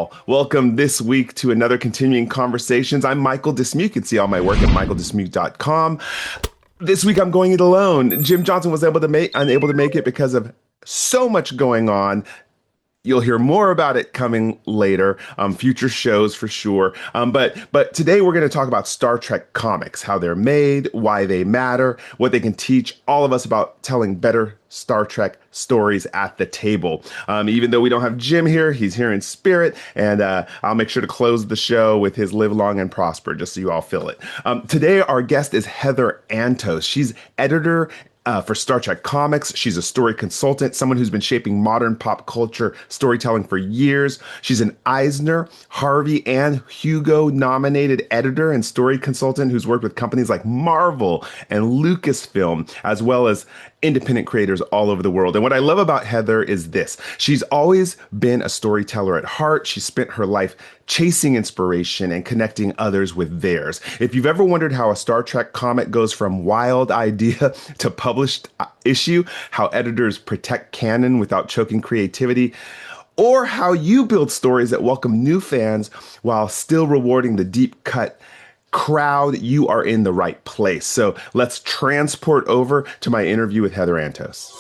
all. Welcome this week to another Continuing Conversations. I'm Michael Dismuke. You can see all my work at michaeldismuke.com. This week I'm going it alone. Jim Johnson was unable to make it because of so much going on. You'll hear more about it coming later, future shows for sure. But today we're going to talk about Star Trek comics, how they're made, why they matter, what they can teach all of us about telling better Star Trek stories at the table. Even though we don't have Jim here, he's here in spirit, and I'll make sure to close the show with his "Live Long and Prosper," just so you all feel it. Today our guest is Heather Antos. She's editor for Star Trek Comics. She's a story consultant, someone who's been shaping modern pop culture storytelling for years. She's an Eisner, Harvey, and Hugo nominated editor and story consultant who's worked with companies like Marvel and Lucasfilm, as well as independent creators all over the world. And what I love about Heather is this. She's always been a storyteller at heart. She spent her life chasing inspiration and connecting others with theirs. If you've ever wondered how a Star Trek comic goes from wild idea to published issue, how editors protect canon without choking creativity, or how you build stories that welcome new fans while still rewarding the deep cut crowd, you are in the right place. So let's transport over to my interview with Heather Antos.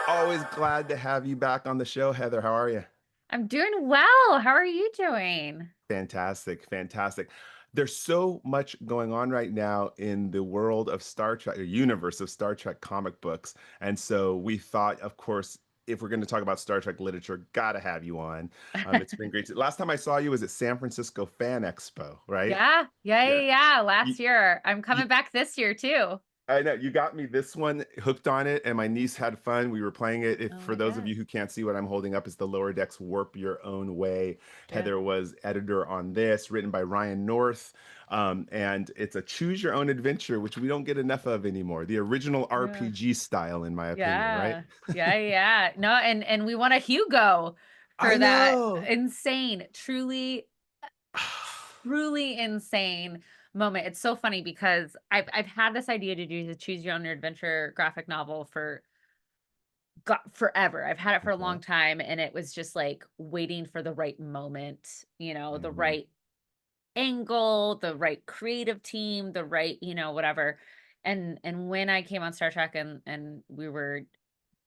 Always glad to have you back on the show, Heather. How are you? I'm doing well. How are you doing? Fantastic, fantastic. There's so much going on right now in the world of Star Trek, or universe of Star Trek comic books. And so we thought, of course, if we're going to talk about Star Trek literature, gotta have you on. It's been great. Last time I saw you was at San Francisco Fan Expo, right? Yeah, yeah, yeah, Yeah. yeah. You, Last year. I'm you, coming back this year too. I know you got me this one hooked on it, and my niece had fun. We were playing it. If Oh for my those of God. you who can't see what I'm holding up, is the Lower Decks Warp Your Own Way. Yeah. Heather was editor on this, written by Ryan North, and it's a choose your own adventure, which we don't get enough of anymore. The original Yeah. RPG style, in my opinion, right? Yeah. Yeah, yeah. No, and we won a Hugo I for that know. insane, truly insane moment. It's so funny because I've had this idea to do the choose your own adventure graphic novel for got forever. I've had it for a Okay. long time, and it was just like waiting for the right moment, the Mhm. right angle, the right creative team, the right, whatever. And when I came on Star Trek and we were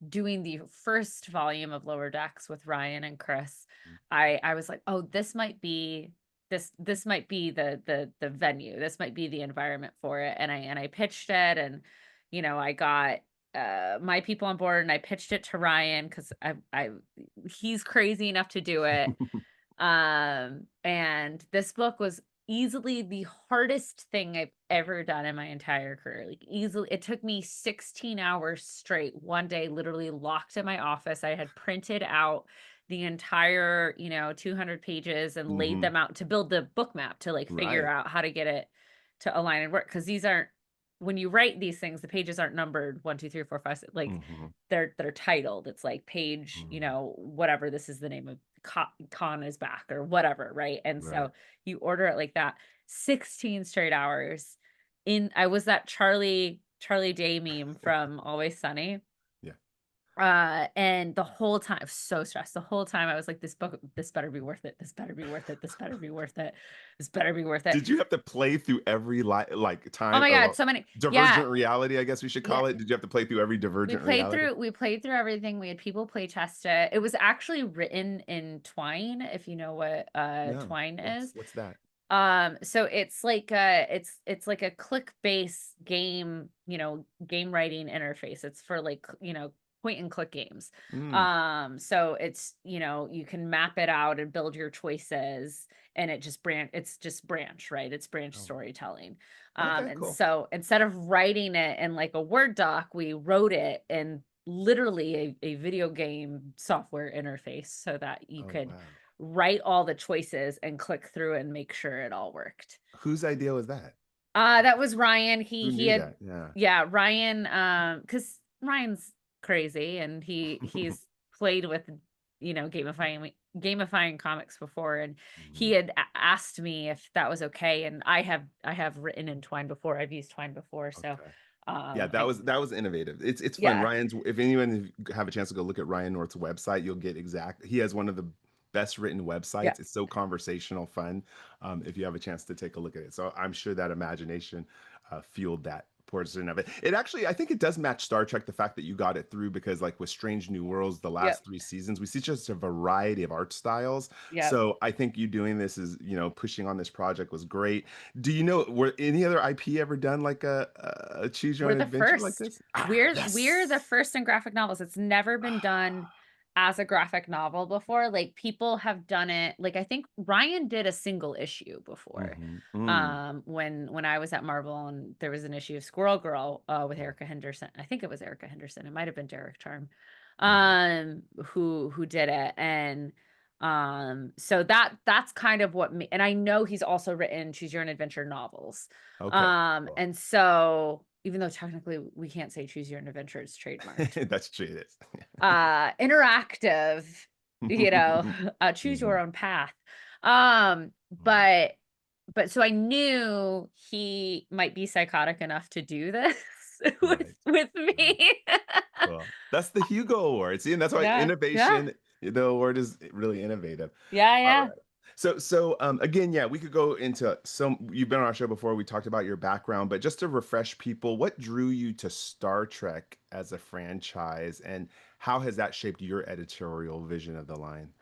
doing the first volume of Lower Decks with Ryan and Chris, I was like, "Oh, this might be the venue. This might be the environment for it." And I pitched it, and I got my people on board, and I pitched it to Ryan because I he's crazy enough to do it. And this book was easily the hardest thing I've ever done in my entire career. Like, easily, it took me 16 hours straight, one day, literally locked in my office. I had printed out the entire, 200 pages and laid Mhm. them out to build the book map to like figure Right. out how to get it to align and work. Cause these aren't, when you write these things, the pages aren't numbered 1, 2, 3, 4, 5, 6, like Mhm. they're titled. It's like page, Mhm. whatever, this is the name of Khan is back or whatever, right? And Right. so you order it like that. 16 straight hours. I was that Charlie Day meme from Always Sunny. Yeah. And the whole time I was so stressed. The whole time I was like, this book, this better be worth it. This better be worth it. This better be worth it. This better be worth it. Did you have to play through every like Oh time my or God, well, so many. Yeah. divergent reality, I guess we should Yeah. call it? Did you have to play through every divergent reality? We played through everything. We had people play test it. It was actually written in Twine, if you know what No. Twine is. What's that? So it's like it's like a click-based game, game writing interface. It's for like, point and click games. Mm. So it's, you can map it out and build your choices, and it's just branch, right? It's branch Oh. storytelling. Okay, And cool. so instead of writing it in like a Word doc, we wrote it in literally a video game software interface so that you Oh, could wow. write all the choices and click through and make sure it all worked. Whose idea was that? That was Ryan. Who He knew had, that? Yeah. yeah, Ryan, because Ryan's crazy and he's played with, gamifying comics before, and he Mhm. had asked me if that was okay. And I have written in Twine before. I've used Twine before, so Okay. Yeah, I that was innovative. It's fun. yeah, Ryan's, if anyone have a chance to go look at Ryan North's website, you'll get exact. He has one of the best written yeah. websites. It's so conversational fun. If you have a chance to take a look at it, so I'm sure that imagination fueled that portion of it. It actually, I think it does match Star Trek. The fact that you got it through, because like with Strange New Worlds, the Yep. last 3 seasons, we see just a variety of art styles. Yep. So I think you doing this is, pushing on this project was great. Do you know, were any other IP ever done like a choose your We're own the adventure like first. this? Ah, We're the yes. first in graphic novels. It's never been done as a graphic novel before. Like people have done it. Like I think Ryan did a single issue before. Mm. When I was at Marvel and there was an issue of Squirrel Girl with Erica Henderson. I think it was Erica Henderson. It might have been Derek Charm. Mhm. Who did it. And so that's kind of what me, and I know he's also written Choose Your Own Adventure novels. Okay. Cool. And so even though technically we can't say choose your own adventure, it's trademarked. That's true. It is. Interactive, choose your Mhm. own path. Mhm. But so I knew he might be psychotic enough to do this Right. with Right. me. Well, that's the Hugo Award. See, and that's why Yeah. Yeah. innovation, the award is really innovative. Yeah. All Yeah. right. So again, yeah, we could go into some. You've been on our show before. We talked about your background, but just to refresh people, what drew you to Star Trek as a franchise, and how has that shaped your editorial vision of the line?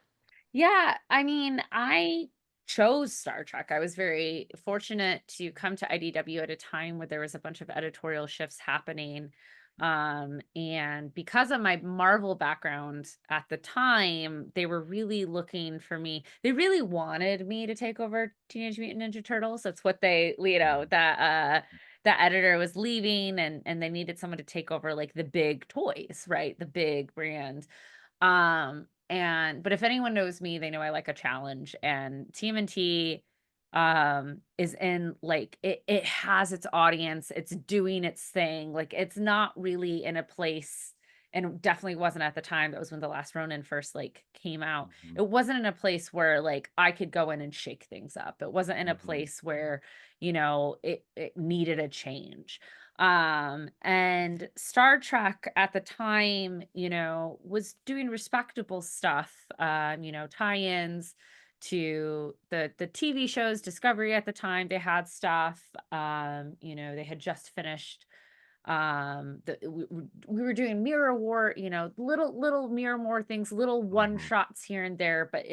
Yeah, I mean, I chose Star Trek. I was very fortunate to come to IDW at a time where there was a bunch of editorial shifts happening. And because of my Marvel background at the time, they were really looking for me. They really wanted me to take over Teenage Mutant Ninja Turtles. That's what they, Mhm. that editor was leaving and they needed someone to take over like the big toys, right? The big brand. And but if anyone knows me, they know I like a challenge and TMNT is in like it has its audience, it's doing its thing. Like it's not really in a place and definitely wasn't at the time. That was when The Last Ronin first like came out. Mhm. It wasn't in a place where like I could go in and shake things up. It wasn't in a Mhm. place where, it needed a change. And Star Trek at the time, was doing respectable stuff, tie-ins to the TV shows. Discovery at the time, they had stuff. They had just finished we were doing Mirror War, little Mirror War things, little one Mhm. shots here and there, but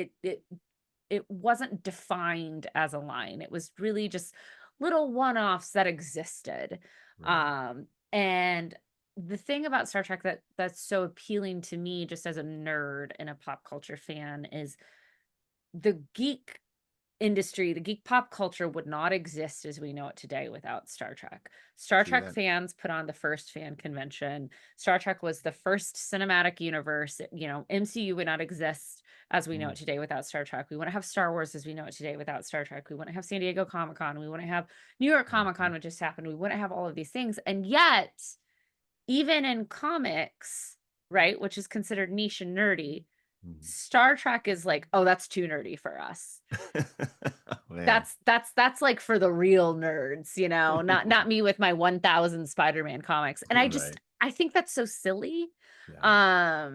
it wasn't defined as a line. It was really just little one-offs that existed. Right. And the thing about Star Trek that's so appealing to me just as a nerd and a pop culture fan is the geek industry, the geek pop culture would not exist as we know it today without Star Trek. Star True Trek that. fans put on the first fan convention. Star Trek was the first cinematic universe. MCU would not exist as we know it Mm. today without Star Trek. We wouldn't have Star Wars as we know it today without Star Trek. We wouldn't have San Diego Comic Con. We wouldn't have New York Comic Mhm. Con, which just happened. We wouldn't have all of these things. And yet, even in comics, right, which is considered niche and nerdy, Mhm. Star Trek is like, oh, that's too nerdy for us. Man. That's like for the real nerds, not me with my 1,000 Spider-Man comics. And Right. I think that's so silly. Yeah.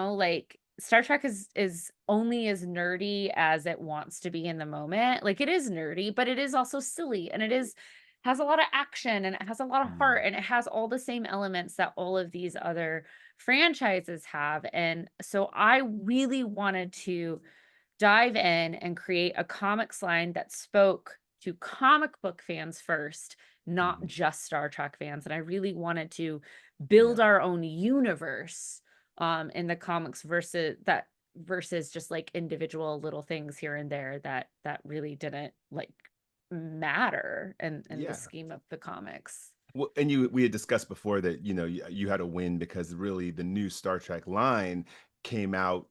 Like Star Trek is only as nerdy as it wants to be in the moment. Like it is nerdy, but it is also silly and has a lot of action and it has a lot of Mm. heart and it has all the same elements that all of these other franchises have. And so I really wanted to dive in and create a comics line that spoke to comic book fans first, not Mhm. just Star Trek fans. And I really wanted to Yeah. build our own universe in the comics versus just like individual little things here and there that really didn't like matter in the Yeah. scheme of the comics. Well, and we had discussed before that you had a win because really the new Star Trek line came out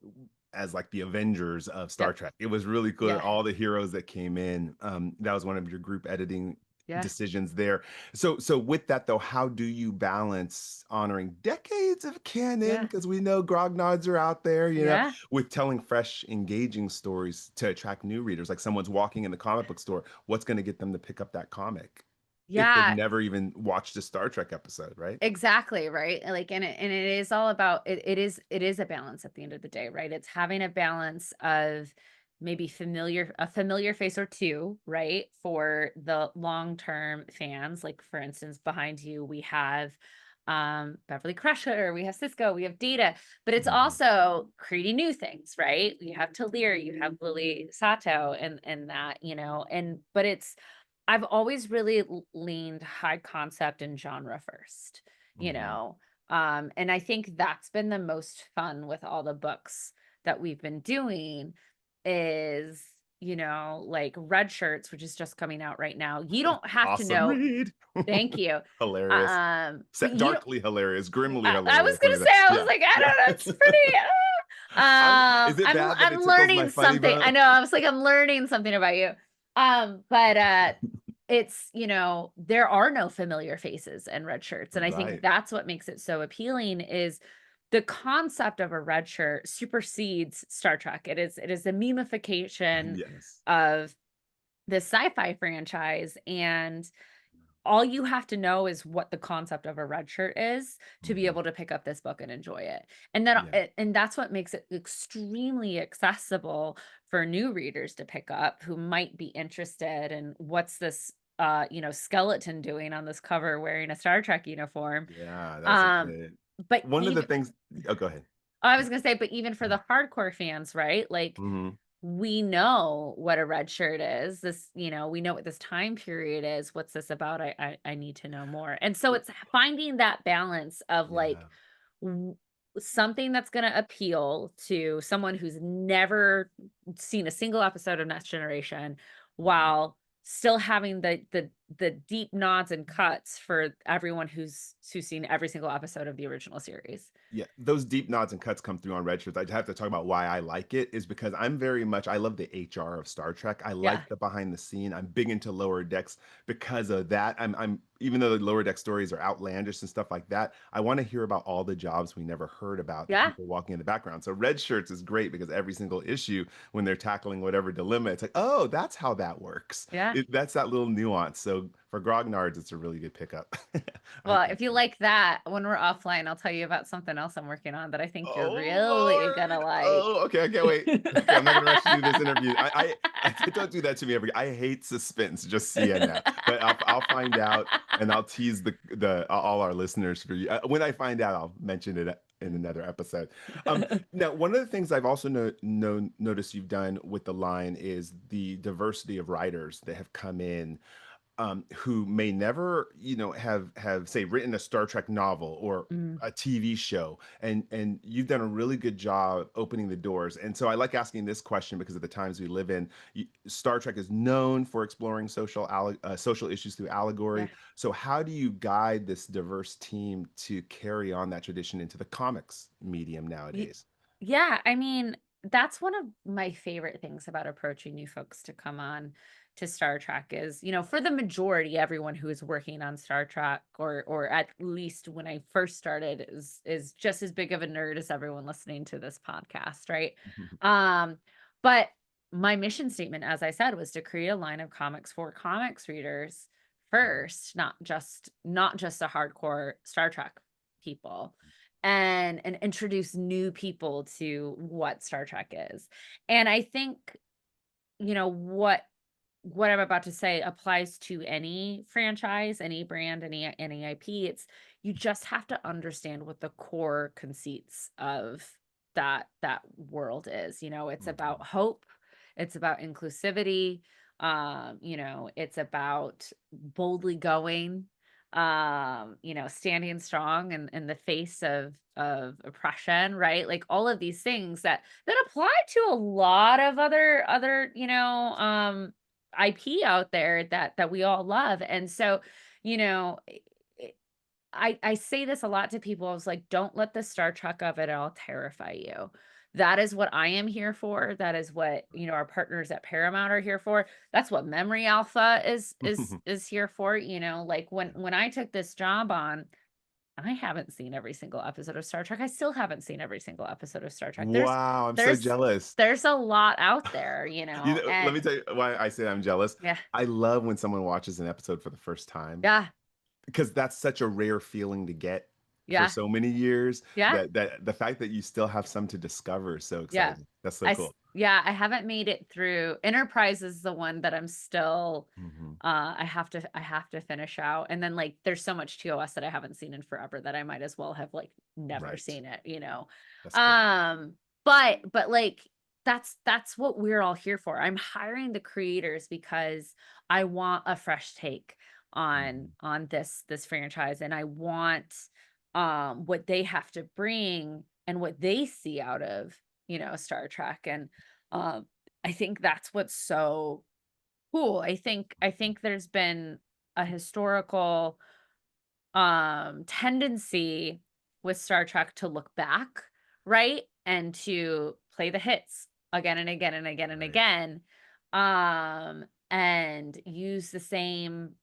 as like the Avengers of Star Yep. Trek. It was really cool. Yeah. All the heroes that came in. That was one of your group editing Yeah. decisions there. So with that though, how do you balance honoring decades of canon? Yeah. Because we know grognards are out there, Yeah. with telling fresh, engaging stories to attract new readers. Like someone's walking in the comic book store, what's going to get them to pick up that comic? if they've Yeah, never even watched a Star Trek episode, right? exactly, right? Like, and it is all about it is a balance at the end of the day, right? It's having a balance of maybe a familiar face or two, right? For the long-term fans. Like, for instance, behind you, we have Beverly Crusher, we have Cisco, we have Data, but it's Mhm. also creating new things, right? You have Talir, you have Lily Sato, and that, and but I've always really leaned high concept and genre first, you Mhm. know. And I think that's been the most fun with all the books that we've been doing is, like Red Shirts, which is just coming out right now. You don't have to Awesome know. read. Thank you. Hilarious. But you don't. Darkly hilarious, grimly I was hilarious. Let me gonna say. say, I was Yeah. like, I Yeah. don't know, it's pretty. Is it bad that I'm it tickles my learning funny something. I bone? know. I was like, I'm learning something about you. But it's, there are no familiar faces in red shirts. And I think Right. that's what makes it so appealing is the concept of a red shirt supersedes Star Trek. It is the memification Yes. of the sci-fi franchise. And all you have to know is what the concept of a red shirt is to be Mhm. able to pick up this book and enjoy it. And that Yeah. and that's what makes it extremely accessible for new readers to pick up who might be interested in what's this skeleton doing on this cover wearing a Star Trek uniform. Yeah, that's a Um good but one of the even things. Oh, go ahead. I was going to say but even for the hardcore fans, right? Like Mhm. we know what a red shirt is. This, we know what this time period is. What's this about? I need to know more. And so it's finding that balance of like Yeah. w- something that's going to appeal to someone who's never seen a single episode of Next Generation Mhm. while still having the deep nods and cuts for everyone who's seen every single episode of the original series. Yeah, those deep nods and cuts come through on red shirts. I'd have to talk about why I like it is because I'm very much I love the HR of Star Trek. I Yeah. like the behind the scene. I'm big into lower decks because of that. I'm even though the lower deck stories are outlandish and stuff like that, I want to hear about all the jobs we never heard about, the Yeah. people walking in the background. So red shirts is great because every single issue when they're tackling whatever dilemma, it's like, oh, that's how that works. Yeah. That's that little nuance. So for grognards, it's a really good pickup. I Well, think if that's you great. like that, when we're offline, I'll tell you about something else I'm working on that I think you're Oh really gonna Lord. like. Oh, okay. I can't wait. Okay, I'm not gonna rush to do this interview. I don't do that to me every. I hate suspense. Just so you know. But I'll find out and I'll tease the all our listeners for you. When I find out, I'll mention it in another episode. Now, one of the things I've also noticed you've done with the line is the diversity of writers that have come in who may never, have say written a Star Trek novel or Mm, a TV show, and you've done a really good job opening the doors. And so I like asking this question because of the times we live in. Star Trek is known for exploring social issues through yeah. allegory. So how do you guide this diverse team to carry on that tradition into the comics medium Y- nowadays? Yeah, I mean, that's one of my favorite things about approaching new folks to come on to Star Trek is, for the majority, everyone who is working on Star Trek, or at least when I first started, is just as big of a nerd as everyone listening to this podcast, right? Um, but my mission statement, as I said, was to create a line of comics for comics readers first, not just the hardcore Star Trek people and introduce new people to what Star Trek is. And I think, what I'm about to say applies to any franchise, any brand, any IP. It's you just have to understand what the core conceits of that world is. It's about Mhm. hope, it's about inclusivity, it's about boldly going, standing strong in the face of oppression, right? Like all of these things that apply to a lot of other IP out there that we all love. And so, you know, i- I say this a lot to people. I was like, don't let the Star Trek of it all terrify you. That is what I am here for. That is what, our partners at Paramount are here for. That's what Memory Alpha is here for. Like when I took this job on, I haven't seen every single episode of Star Trek. I still haven't seen every single episode of Star Trek. Wow, I'm so There's jealous. there's a lot out there, Let and me tell you why I say I'm jealous. yeah, I love when someone watches an episode for the first time yeah, because that's such a rare feeling to get for yeah, so many years yeah. that the fact that you still have some to discover is so Yeah. exciting. That's so cool. Yeah, I haven't made it through. Enterprise is the one that I'm still Mhm. I have to finish out. And then like there's so much TOS that I haven't seen in forever that I might as well have like never Right. seen it. That's cool. But like that's what we're all here for. I'm hiring the creators because I want a fresh take Mhm. on this franchise, and I want what they have to bring and what they see out of Star Trek. And um I think that's what's so cool. I think there's been a historical tendency with Star Trek to look back, right? And to play the hits again and again and again and Right. again. And use the same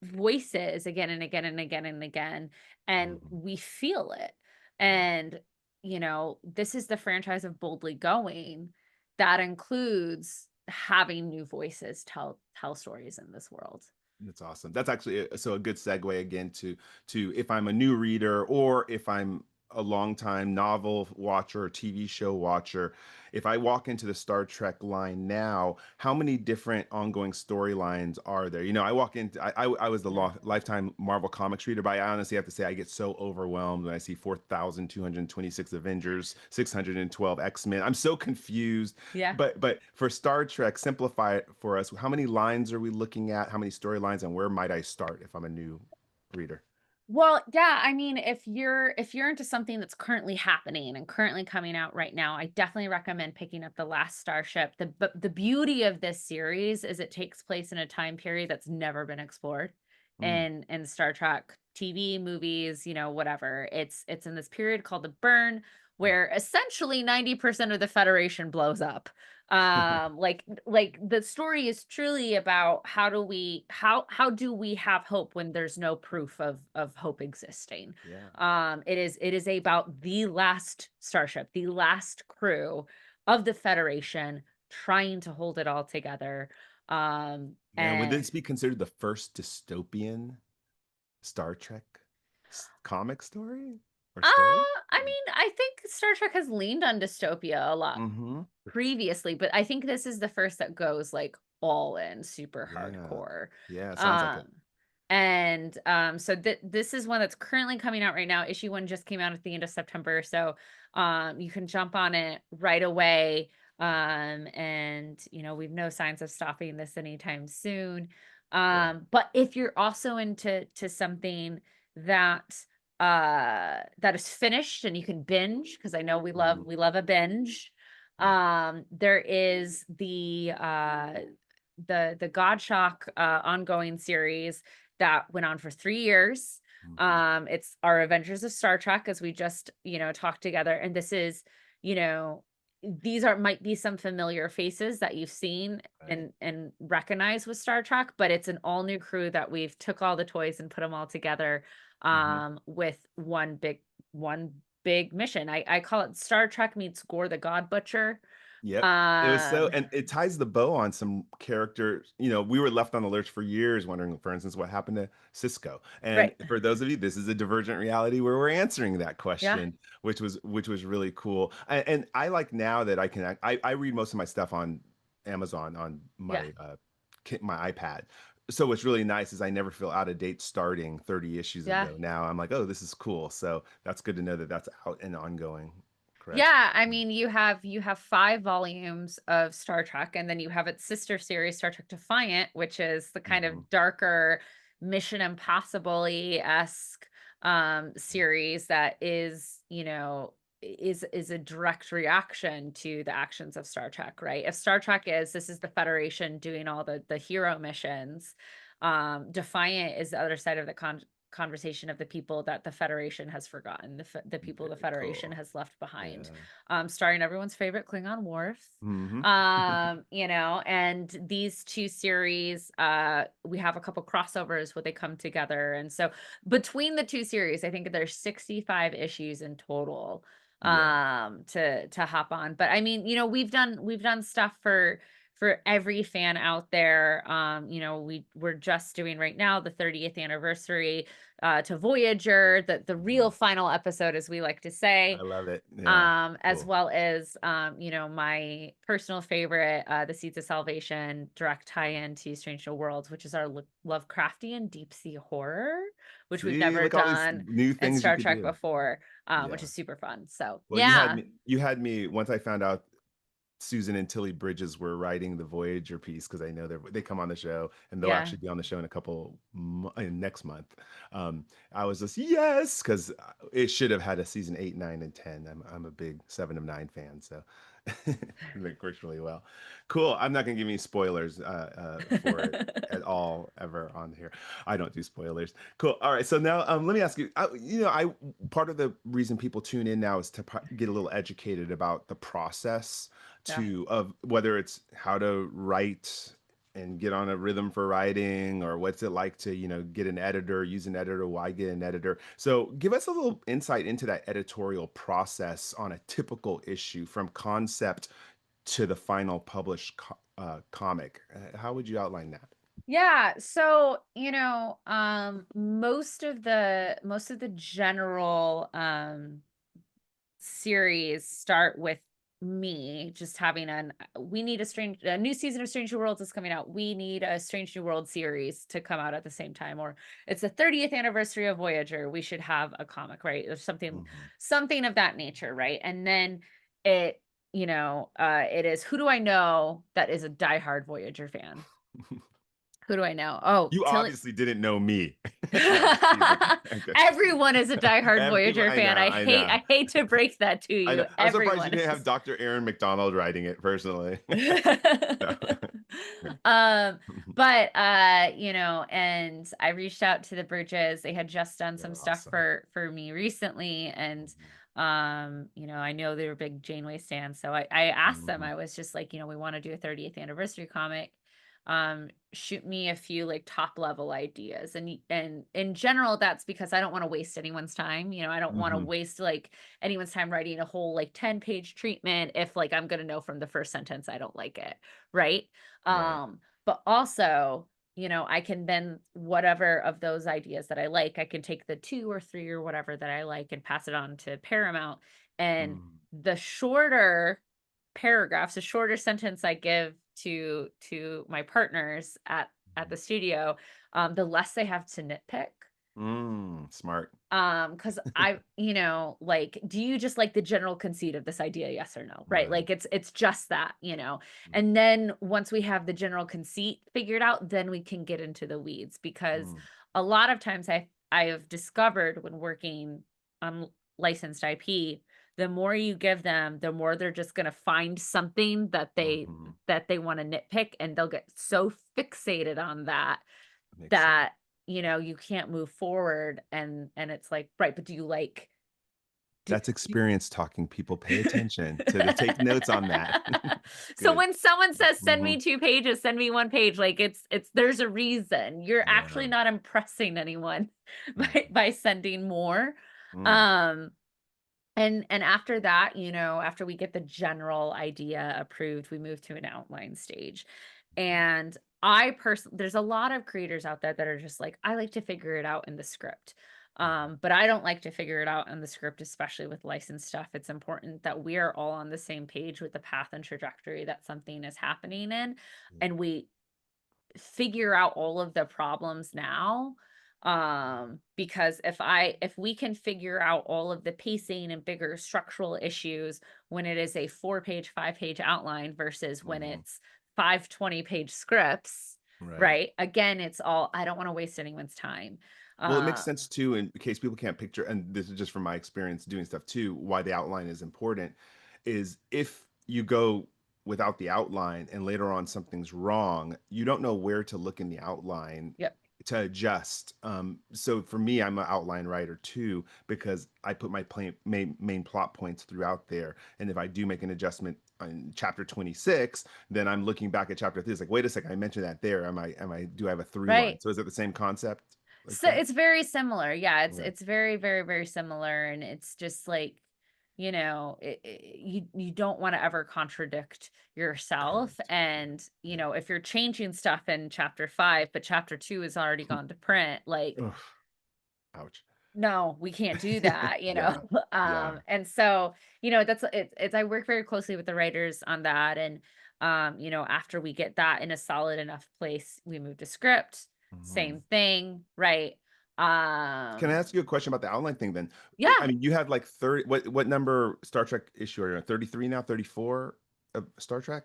voices again and again and again and again, and Mhm. we feel it. Yeah. And this is the franchise of boldly going that includes having new voices tell stories in this world. That's awesome. That's actually so a good segue again to if I'm a new reader or if I'm a long time novel watcher or TV show watcher, if I walk into the Star Trek line now, how many different ongoing storylines are there? I walk into I was the Yeah. lifetime Marvel Comics reader, but I honestly have to say I get so overwhelmed when I see 4,226 Avengers, 612 X-Men. I'm so confused. Yeah. But for Star Trek, simplify it for us. How many lines are we looking at? How many storylines, and where might I start if I'm a new reader? Well, yeah, I mean, if you're into something that's currently happening and currently coming out right now, I definitely recommend picking up The Last Starship. The beauty of this series is it takes place in a time period that's never been explored Mm. in Star Trek TV, movies, whatever. It's in this period called the Burn, where essentially 90% of the Federation blows up. Like the story is truly about how do we have hope when there's no proof of hope existing. Yeah. It is about the last starship, the last crew of the Federation trying to hold it all together. Yeah. Would And this be considered the first dystopian Star Trek comic story or uh, story? I mean, I think Star Trek has leaned on dystopia a lot Mm-hmm. previously, but I think this is the first that goes like all in super Yeah. hardcore. Yeah. Sounds like Um it. so this is one that's currently coming out right now. Issue 1 just came out at the end of September, so you can jump on it right away. And we've no signs of stopping this anytime soon. Cool. But if you're also into something that that is finished and you can binge, because I know we love Mhm. we love a binge. Yeah. There is the Godshock ongoing series that went on for 3 years. Mhm. It's our Avengers of Star Trek, as we just talked together, and this is you know these are might be some familiar faces that you've seen Right. and recognize with Star Trek, but it's an all new crew that we've took all the toys and put them all together Mhm. with one big mission. I call it Star Trek meets Gore the God Butcher. Yep. It was so Um, and it ties the bow on some characters. We were left on the lurch for years wondering, for instance, what happened to Cisco. And right. for those of you, this is a divergent reality where we're answering that Yeah. question, which was really cool. And I like now that I read most of my stuff on Amazon on Yeah. my iPad. So what's really nice is I never feel out of date starting 30 issues Yeah. ago. Now I'm like, oh, this is cool. So that's good to know that that's out and ongoing. Correct. Yeah, I mean, you have 5 volumes of Star Trek, and then you have its sister series, Star Trek Defiant, which is the kind Mhm. of darker Mission Impossible-esque series that is a direct reaction to the actions of Star Trek, right? If Star Trek this is the Federation doing all the hero missions. Defiant is the other side of the conversation of the people that the Federation has forgotten, the people the Very Federation cool. has left behind, Yeah. starring everyone's favorite Klingon Worf. Hmm. You know, and these two series, we have a couple crossovers where they come together. And so between the two series, I think there's 65 issues in total Yeah. to hop on. But I mean, you know, we've done stuff for every fan out there. You know, we're just doing right now the 30th anniversary to Voyager, the real Mhm. final episode, as we like to say, I love it. Yeah. as Cool. well as you know, my personal favorite, the Seeds of Salvation direct tie-in to Strange New Worlds, which is our Lovecraftian deep sea horror, which we've See, never look, all these done new in things you Star could Trek do. before, which Yeah. is super fun. So Well, you had yeah, me, once I found out Susan and Tilly Bridges were writing the Voyager piece, because I know they come on the show, and they'll yeah. actually be on the show in next month. I was just yes, because it should have had a season 8, 9, and 10. I'm a big 7 of 9 fan, so it works really well. Cool. I'm not gonna give any spoilers for it at all ever on here. I don't do spoilers. Cool. All right. So now let me ask you. I part of the reason people tune in now is to get a little educated about the process Yeah. of whether it's how to write and get on a rhythm for writing, or what's it like to get an editor, use an editor, why get an editor. So give us a little insight into that editorial process on a typical issue, from concept to the final published comic. How would you outline that? Yeah, so, you know, most of the general series start with me just having we need a new season of Strange New Worlds is coming out. We need a Strange New World series to come out at the same time, or it's the 30th anniversary of Voyager. We should have a comic, right? Or Mhm. something of that nature, right? And then it, it is, who do I know that is a diehard Voyager fan? Who do I know? Oh, You Tilly. obviously didn't know me. I'm just teasing. Okay. Everyone is a diehard Everyone, Voyager I fan. know, I I hate know, I hate to break that to I you. know. I'm surprised you Everyone didn't have is. Dr. Aaron McDonald writing it personally. No. um but and I reached out to the Bridges. They had just done some They're stuff awesome. for me recently, and I know they were big Janeway stands, so I asked them. Mhm. I was just like, we want to do a 30th anniversary comic. Shoot me a few like top level ideas, and in general, that's because I don't want to waste anyone's time. I don't want to Mhm. waste like anyone's time writing a whole like 10-page treatment if like I'm gonna know from the first sentence I don't like it, right? Right. But also, I can then, whatever of those ideas that I like, I can take the 2 or 3 or whatever that I like and pass it on to Paramount. And Mm. the shorter paragraphs, the shorter sentence I give to my partners at the studio, the less they have to nitpick. Smart. Because like, do you just like the general conceit of this idea, yes or no? Right? Right. Like it's just that. Mm. And then once we have the general conceit figured out, then we can get into the weeds, because Mm. a lot of times I have discovered when working on licensed IP, the more you give them, the more they're just gonna find something Mhm. that they want to nitpick, and they'll get so fixated on that Makes sense. that you can't move forward, and it's like, right, but do you like do, That's do experience talking. People pay attention to take notes on that. so Good. when someone says send Hmm. me 2 pages, send me 1 page, like it's there's a reason. You're actually Yeah. not impressing anyone by Mhm. sending more. Mm. um and after that, after we get the general idea approved, we move to an outline stage. And there's a lot of creators out there that are just like, I like to figure it out in the script. Mhm. But I don't like to figure it out in the script, especially with licensed stuff. It's important that we are all on the same page with the path and trajectory that something is happening in, Yeah. and we figure out all of the problems now. Because if we can figure out all of the pacing and bigger structural issues when it is a 4-page 5-page outline versus when Mhm. it's 5 20-page scripts, Right. right? Again, it's all, I don't want to waste anyone's time. Well, it makes uh sense too, in case people can't picture, and this is just from my experience doing stuff too, why the outline is important is if you go without the outline and later on something's wrong, you don't know where to look in the outline yep. to adjust. So for me, I'm an outline writer too, because I put my main plot points throughout there. And if I do make an adjustment on chapter 26, then I'm looking back at chapter 3. It's like, wait a second, I mentioned that there. Do I have a through line? Right. So is it the same concept like So that? it's very similar. Yeah, Okay. it's very, very, very similar. And it's just like, you don't want to ever contradict yourself. Correct. And, if you're changing stuff in chapter 5, but chapter 2 has already gone to print, like, Ugh, ouch. no, we can't do that, Yeah. Yeah. And so, that's it's I work very closely with the writers on that. And after we get that in a solid enough place, we move to script. Mhm. Same thing, right? Can I Um, ask you a question about the outline thing then? I yeah, mean, you have like 30, what number Star Trek issue are you on? 33 now, 34 of Star Trek?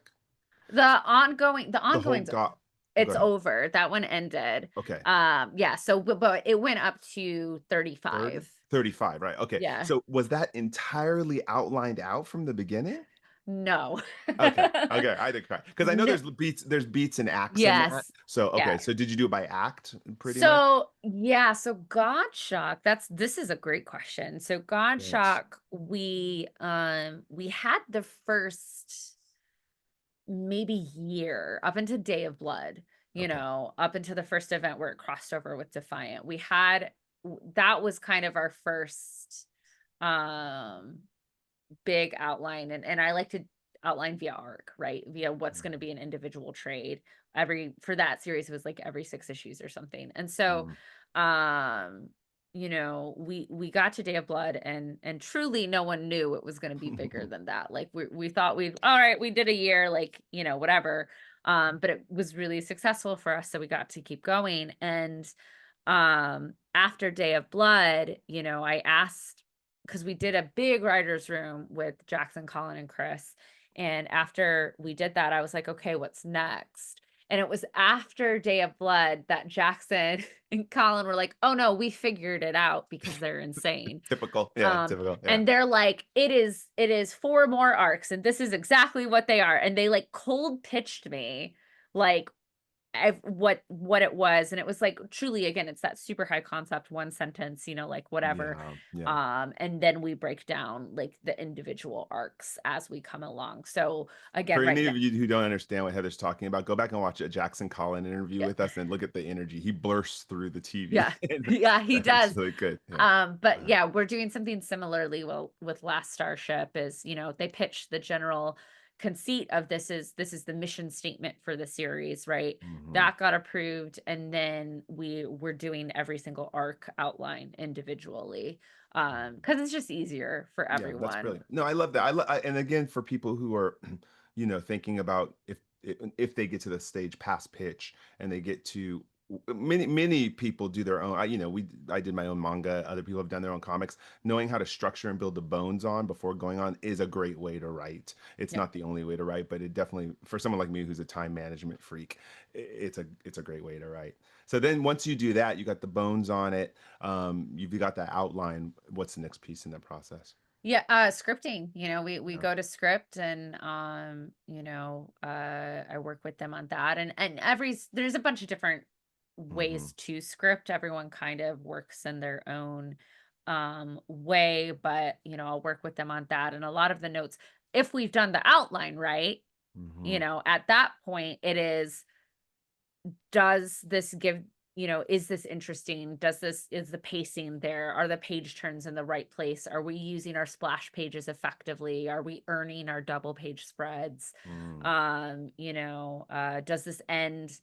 the The whole ongoing's got Go it's ahead. over. That one ended. Okay. Yeah, so but it went up to 30, 35. 35, right? Okay. Yeah. So was that entirely outlined out from the beginning? No. Okay. Okay. I think because I know No. there's beats and acts in that. Yes. So Yeah. okay. So did you do it by act pretty much? So, yeah, so God Shock, this is a great question. So God Thanks. Shock, we had the first maybe year up into Day of Blood, Okay. up into the first event where it crossed over with Defiant. That was kind of our first um big outline, and I like to outline via arc, right? Via what's going to be an individual trade. For that series it was like every 6 issues or something. And so Mm. um we got to Day of Blood, and truly no one knew it was going to be bigger than that. Like we thought we all right, we did a year, like, whatever. But it was really successful for us, so we got to keep going. And after Day of Blood, I asked, because we did a big writers room with Jackson, Colin, and Chris. And after we did that, I was like, okay, what's next? And it was after Day of Blood that Jackson and Colin were like, oh no, we figured it out, because they're insane. Typical. Yeah. Typical. Yeah. And they're like, it is 4 more arcs, and this is exactly what they are. And they like cold pitched me like what it was. And it was like, truly, again, it's that super high concept, one sentence, like whatever. Yeah. Yeah. And then we break down like the individual arcs as we come along. So For again, right any now, of you who don't understand what Heather's talking about, go back and watch a Jackson Collin interview yeah, with us and look at the energy. He bursts through the TV. yeah, yeah, he It's does. really good. Yeah. But yeah, we're doing something similarly, well, with Last Starship. Is, they pitched the general conceit of, this is the mission statement for the series, right? Mhm. That got approved, and then we were doing every single arc outline individually, because it's just easier for Yeah, that's everyone. brilliant. No, I love that. And again, for people who are, thinking about if they get to the stage past pitch and they get to many people do their own. I did my own manga. Other people have done their own comics. Knowing how to structure and build the bones on before going on is a great way to write. It's Yep. not the only way to write, but it definitely, for someone like me who's a time management freak, it's a great way to write. So then once you do that, you got the bones on it. You've got that outline. What's the next piece in that process? Yeah, scripting, we Yeah. go to script, and I work with them on that. And there's a bunch of different Hmm. ways to script. Everyone kind of works in their own way, but I'll work with them on that. And a lot of the notes, if we've done the outline right, Hmm. at that point it is, does this give, is this interesting? Is the pacing there? Are the page turns in the right place? Are we using our splash pages effectively? Are we earning our double page spreads? Mm. Does this end?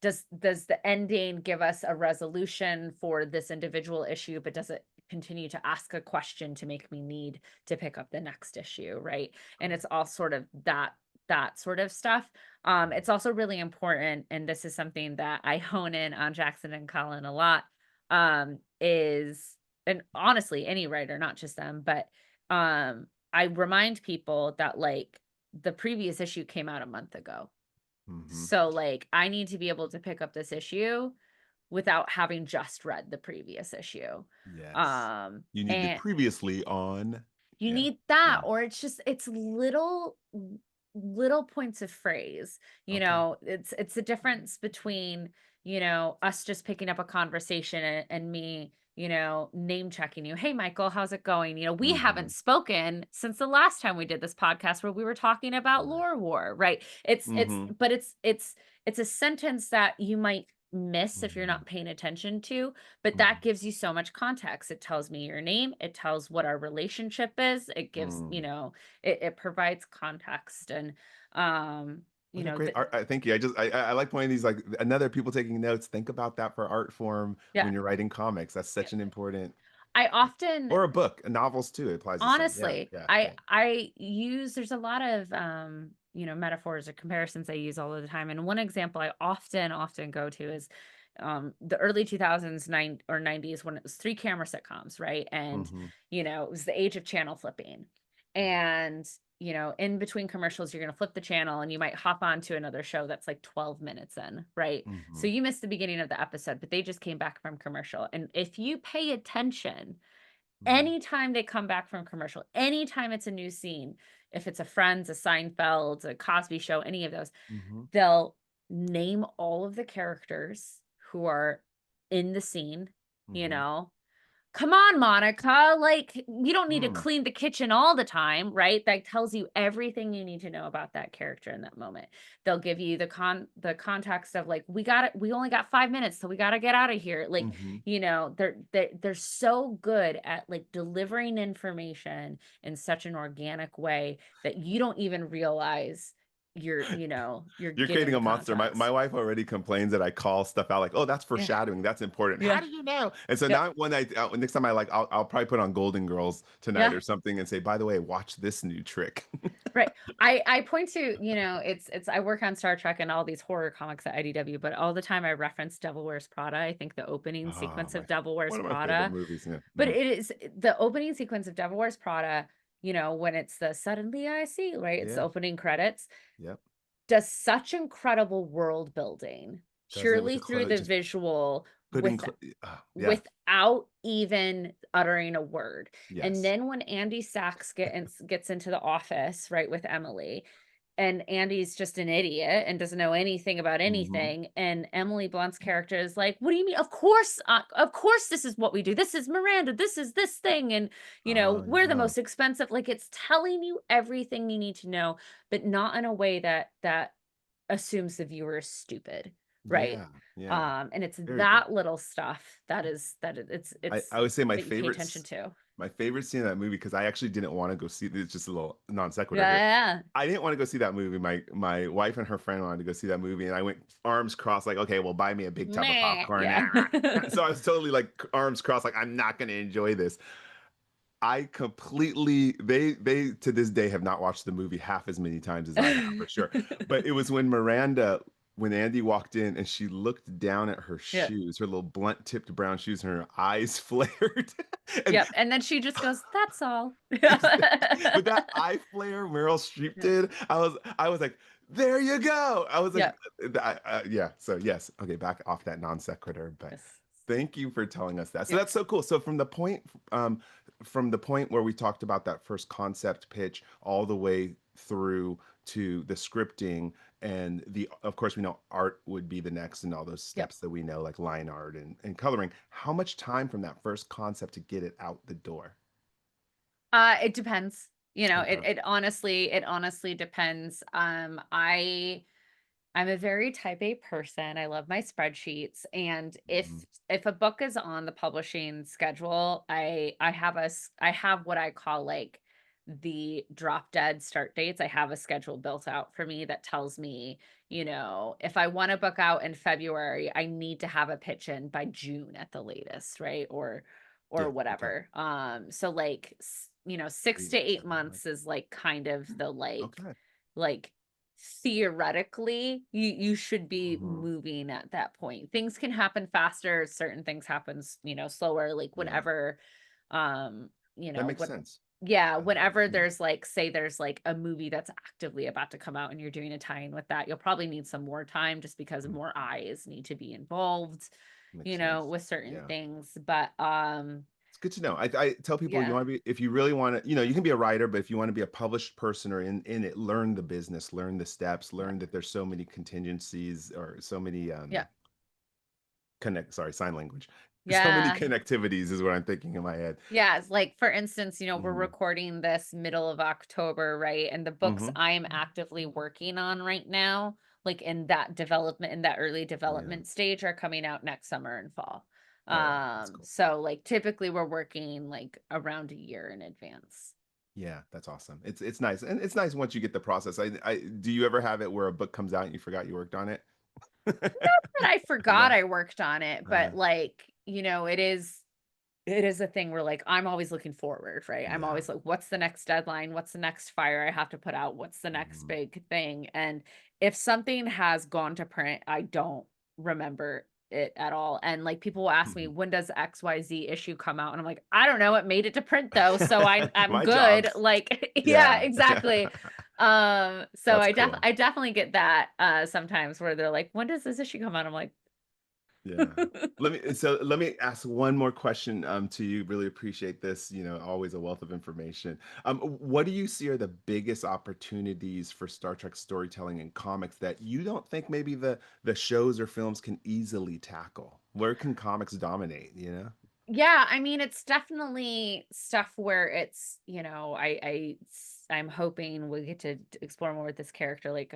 Does the ending give us a resolution for this individual issue, but does it continue to ask a question to make me need to pick up the next issue, right? And it's all sort of that sort of stuff. It's also really important, and this is something that I hone in on Jackson and Colin a lot, is, and honestly, any writer, not just them, but I remind people that, like, the previous issue came out a month ago. Hmm. So, like, I need to be able to pick up this issue without having just read the previous issue. Yes. Um, You need the and previously on. you Yeah. need that, Yeah. or it's little points of phrase. Okay. It's the difference between, us just picking up a conversation and me, name checking you. Hey, Michael, how's it going? We Mm-hmm. haven't spoken since the last time we did this podcast where we were talking about Right. lore war, right? Mm-hmm. But it's a sentence that you might miss if you're Mm-hmm. not paying attention to, but that Mm-hmm. gives you so much context. It tells me your name, it tells what our relationship is, it gives, Mm. it provides context. And um, What a great the art. Thank you. I like pointing these like another people taking notes. Think about that for art form yeah. when you're writing comics. That's Yeah. such an important, I often or a book, novels too. It applies the same. Yeah. honestly, Yeah. I Yeah. I use there's a lot of metaphors or comparisons I use all of the time. And one example I often go to is the early 2000s, 90s, when it was three camera sitcoms, right? And Mm-hmm. it was the age of channel flipping. And in between commercials, you're going to flip the channel and you might hop on to another show that's like 12 minutes in, right? Mm-hmm. So you missed the beginning of the episode, but they just came back from commercial. And if you pay attention, Mm-hmm. anytime they come back from commercial, anytime it's a new scene, if it's a Friends, a Seinfeld, a Cosby Show, any of those, Mm-hmm. they'll name all of the characters who are in the scene, you Mm-hmm. know, come on, Monica, like, you don't need to Hmm. clean the kitchen all the time, right? That tells you everything you need to know about that character in that moment. They'll give you the context of like, we only got 5 minutes, so we got to get out of here. Like, Mm-hmm. they're so good at like delivering information in such an organic way that you don't even realize you're You're giving creating the a monster. My context. wife already complains that I call stuff out like, "Oh, that's Yeah. foreshadowing. That's important." How Yeah. do you know? And so Yep. now when next time I'll probably put on Golden Girls tonight Yeah. or something and say, "By the way, watch this new trick." Right. I point to, it's I work on Star Trek and all these horror comics at IDW, but all the time I reference Devil Wears Prada. I think the opening Oh, sequence of Devil Wears one of my favorite Prada, movies. Yeah. but Mm. it is the opening sequence of Devil Wears Prada, when it's the suddenly I see, right? It's the Yeah. opening credits, Yep. does such incredible world building Doesn't it with purely the through clothes the just visual putting yeah. without even uttering a word. And Yes. then when Andy Sachs gets into the office, right, with Emily, and Andy's just an idiot and doesn't know anything about Hmm. anything, and Emily Blunt's character is like, "What do you mean? Of course, this is what we do. This is Miranda. This is this thing, and Oh we're the yeah. most expensive." Like, it's telling you everything you need to know, but not in a way that assumes the viewer is stupid, right? Yeah. Yeah. And it's Very good. that little stuff I would say that you pay attention to. my favorite scene in that movie, because I actually didn't want to go see, it's just a little non sequitur here. Yeah, I didn't want to go see that movie. My wife and her friend wanted to go see that movie, and I went arms crossed, like, okay, well, buy me a big tub of meh, popcorn. yeah. So I was totally like arms crossed, like I'm not going to enjoy this. I completely they to this day have not watched the movie half as many times as I have for sure. But it was when Andy walked in and she looked down at her Yeah. shoes, her little blunt tipped brown shoes, and her eyes flared. And Yep, and then she just goes, "That's all." with that eye flare Meryl Streep Yeah. did, I was like, there you go. I was like, Yeah. yeah. So yes, okay, back off that non sequitur, but Yes. thank you for telling us that. So Yep. that's so cool. So from the point where we talked about that first concept pitch all the way through to the scripting and of course we know art would be the next and all those Yep. steps that we know like line art and coloring. How much time from that first concept to get it out the door? It depends. It Okay. it honestly depends. I'm a very type A person. I love my spreadsheets, and Mhm. if a book is on the publishing schedule, I have what I call like the drop dead start dates. I have a schedule built out for me that tells me, if I want to book out in February, I need to have a pitch in by June at the latest, right? Or Yeah. Okay. whatever. So like 6 Three, to 8 7 months. months is like kind of the Okay. like theoretically, you should be Mhm. moving at that point. Things can happen faster, certain things happens, slower, like Yeah, whenever, um, that makes what sense. yeah, whenever Yeah, there's like, say there's like a movie that's actively about to come out and you're doing a tie-in with that, you'll probably need some more time just because mhm, more eyes need to be involved, makes sense. with certain Yeah. things. But It's good to know. I tell people you yeah, want to be, if you really want to, you can be a writer, but if you want to be a published person or in it, learn the business, learn the steps, yeah, learn that there's so many contingencies or so many yeah. sign language. So many Yeah. connectivities is what I'm thinking in my head. Yeah, it's like, for instance, we're Mhm. recording this middle of October, right? And the books Mhm. I am actively working on right now, like in that development, in that early Yeah. development stage, are coming out next summer and fall. Oh, that's cool. So like typically we're working like around a year in advance. Yeah, that's awesome. It's nice. And it's nice once you get the process. I do you ever have it where a book comes out and you forgot you worked on it? That I forgot No? I worked on it, Uh, but like, it is a thing where like I'm always looking forward, right? I'm yeah. always like, what's the next deadline? What's the next fire I have to put out? What's the next Mhm. big thing? And if something has gone to print, I don't remember it at all. And like people will ask me, Mhm. when does XYZ issue come out? And I'm like, I don't know. It made it to print though, so I'm My good. job's Like, yeah, yeah. Yeah. exactly. So That's cool. I definitely get that sometimes where they're like, when does this issue come out? I'm like, Yeah. Let me ask one more question to you. Really appreciate this, always a wealth of information. What do you see are the biggest opportunities for Star Trek storytelling and comics that you don't think maybe the shows or films can easily tackle? Where can comics dominate? yeah, I mean, it's definitely stuff where it's, I'm hoping we get to explore more with this character, like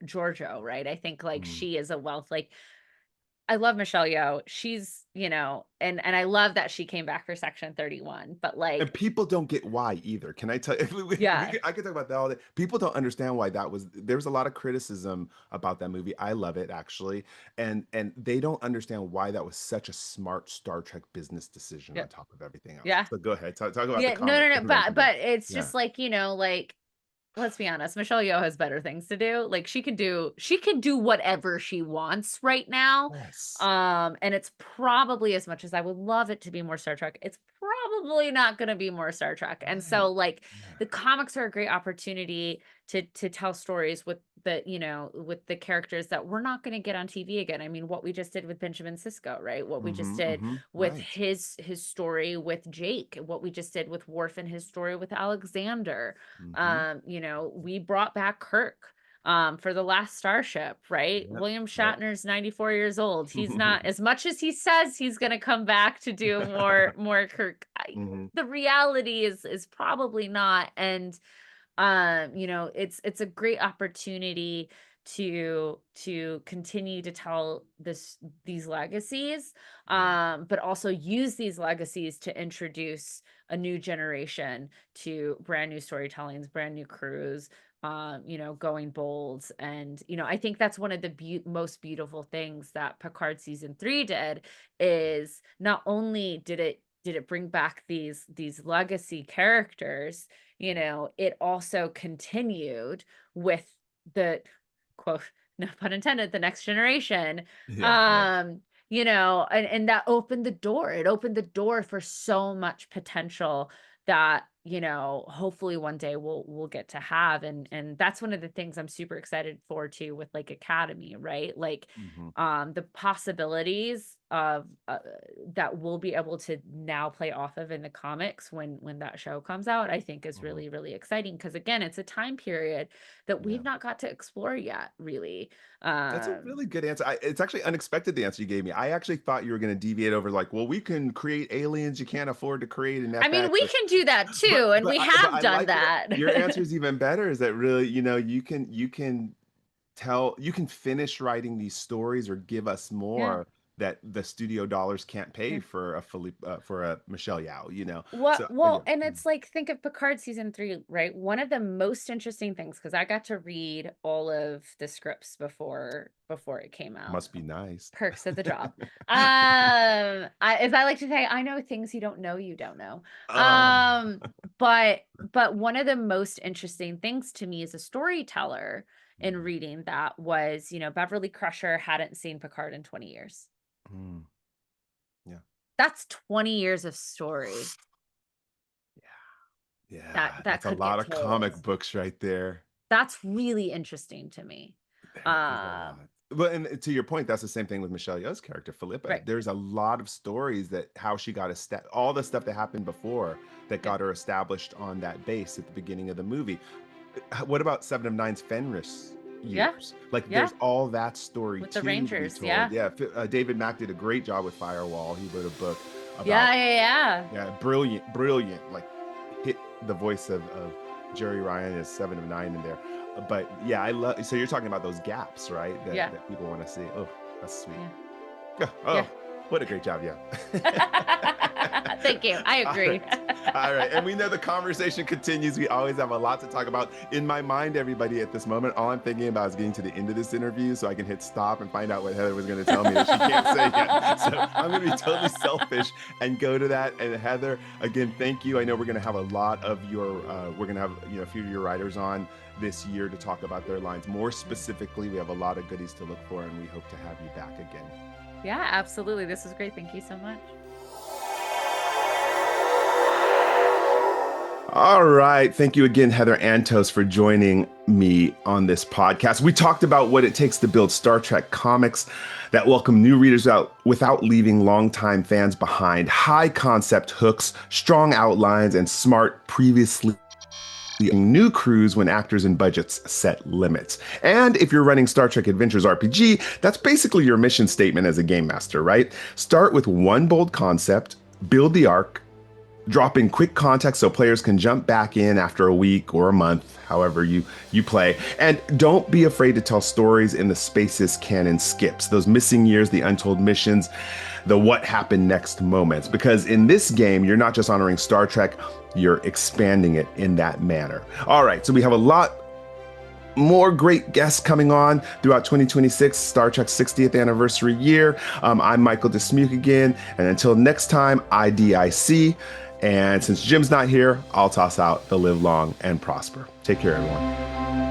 Giorgio, right? I think like Mm. she is a wealth, like I love Michelle Yeoh. She's, and I love that she came back for Section 31, but And like, people don't get why either. Can I tell you? yeah, I could talk about that all day. People don't understand why that was. There was a lot of criticism about that movie. I love it actually, and they don't understand why that was such a smart Star Trek business decision yeah, on top of everything else. yeah, So go ahead, talk about the yeah, no, comic no, no, convention there. but it's Yeah. just like, like let's be honest, Michelle Yeoh has better things to do. Like she could do whatever she wants right now. Yes. And it's probably, as much as I would love it to be more Star Trek, it's probably not going to be more Star Trek. And so Right. like Yeah. the comics are a great opportunity to tell stories with with the characters that we're not going to get on TV again. I mean, what we just did with Benjamin Sisko, right? What we just Mm-hmm. did Mm-hmm. with Right. his story with Jake, what we just did with Worf and his story with Alexander. Mm-hmm. We brought back Kirk for the last Starship, right? Yep. William Yep. Shatner's 94 years old. He's not, as much as he says he's going to come back to do more Kirk. Hmm. The reality is probably not. And it's a great opportunity to continue to tell these legacies, Yeah. but also use these legacies to introduce a new generation to brand new storytellings, brand new crews, going bold. And I think that's one of the most beautiful things that Picard season 3 did, is not only did it bring back these legacy characters, it also continued with the quote, no pun intended, the next generation. Yeah. Right. And that opened the door. It opened the door for so much potential that, hopefully one day we'll get to have. And that's one of the things I'm super excited for too, with like Academy, right? Like Hmm. the possibilities of that we'll be able to now play off of in the comics when that show comes out, I think is Hmm. really, really exciting, because again, it's a time period that Yeah. we've not got to explore yet, really. That's a um really good answer. It's actually unexpected, the answer you gave me. I actually thought you were going to deviate over like, well, we can create aliens you can't afford to create in I mean, FX. we can do that too, and we But have I done like that. your answer is even better. Is that really, you can finish writing these stories or give us Yeah. more that the studio dollars can't pay Yeah. for for a Michelle Yao. Well, So yeah. well, and it's like, think of Picard season 3, right? One of the most interesting things, because I got to read all of the scripts before it came out. Must be nice. Perks of the job. As I like to say, I know things you don't know, you don't know. Oh. Um, but one of the most interesting things to me as a storyteller in Mhm. reading that was, Beverly Crusher hadn't seen Picard in 20 years. Mm. Yeah. That's 20 years of story that Yeah, that that's a could get lot of told. comic books right there. That's really interesting to me. That is a Um, lot. But and to your point, that's the same thing with Michelle Yeoh's character, Philippa. right. There's a lot of stories that how she got all the stuff that happened before that Yeah. got her established on that base at the beginning of the movie. What about Seven of Nine's Fenris? Yeah. years. Like Yeah. there's all that story With the too to be Rangers, told. yeah. David Mack did a great job with Firewall. He wrote a book about Yeah. brilliant, like hit the voice of Jerry Ryan as 7 of 9 in there. But yeah, I love, so you're talking about those gaps, right? That people want to see. Oh, that's sweet. Yeah. What a great job. Yeah. Thank you. I agree. All right. And we know the conversation continues. We always have a lot to talk about. In my mind, everybody, at this moment, all I'm thinking about is getting to the end of this interview so I can hit stop and find out what Heather was going to tell me that she can't say yet. So I'm going to be totally selfish and go to that. And Heather, again, thank you. I know we're going to have a lot of your, we're going to have, a few of your writers on this year to talk about their lines. More specifically, we have a lot of goodies to look for, and we hope to have you back again. Yeah, absolutely. This was great. Thank you so much. All right. Thank you again, Heather Antos, for joining me on this podcast. We talked about what it takes to build Star Trek comics that welcome new readers out without leaving longtime fans behind. High concept hooks, strong outlines, and smart, previously new crews when actors and budgets set limits. And if you're running Star Trek Adventures RPG, that's basically your mission statement as a game master, right? Start with one bold concept, build the arc, drop in quick context so players can jump back in after a week or a month, however you play. And don't be afraid to tell stories in the spaces canon skips, those missing years, the untold missions, the what happened next moments. Because in this game, you're not just honoring Star Trek, you're expanding it in that manner. All right, so we have a lot more great guests coming on throughout 2026, Star Trek's 60th anniversary year. I'm Michael Dismuke again, and until next time, IDIC. And since Jim's not here, I'll toss out the live long and prosper. Take care, everyone.